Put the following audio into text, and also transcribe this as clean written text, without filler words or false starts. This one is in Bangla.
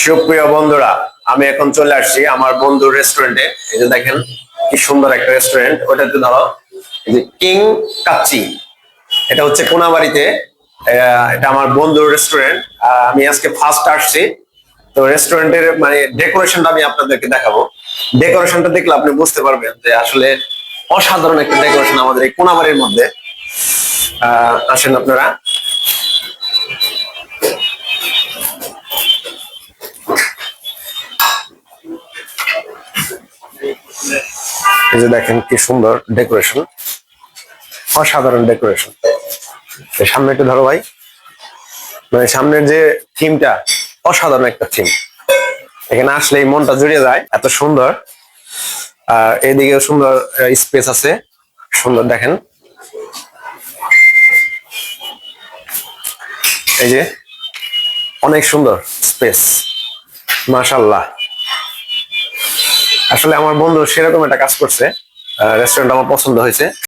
সুপ্রিয় বন্ধুরা, আমি এখন চলে আসছি আমার বন্ধুর রেস্টুরেন্টে। এই যে দেখেন কি সুন্দর একটা রেস্টুরেন্ট। ওটাতে ধরো এই যে কিং কাচ্চি, এটা হচ্ছে কোনাবাড়িতে। এটা আমার বন্ধুর রেস্টুরেন্ট। আমি আজকে ফার্স্ট আসছি, তো রেস্টুরেন্টের মানে ডেকোরেশনটা আমি আপনাদেরকে দেখাবো। ডেকোরেশনটা দেখলে আপনি বুঝতে পারবেন যে আসলে অসাধারণ একটা ডেকোরেশন আমাদের এই কোনাবাড়ির মধ্যে। আসেন আপনারা। এই যে দেখেন কি সুন্দর ডেকোরেশন, অসাধারণ ডেকোরেশন। সামনে একটু ধরো ভাই, মানে সামনের যে থিমটা, অসাধারণ একটা থিম। এখানে আসলেই মনটা জুড়িয়ে যায়, এত সুন্দর। আর এদিকেও সুন্দর স্পেস আছে, সুন্দর দেখেন। এই যে অনেক সুন্দর স্পেস, মাশাআল্লাহ। আসলে আমার বন্ধু সেরকম একটা কাজ করছে, রেস্টুরেন্ট আমার পছন্দ হয়েছে।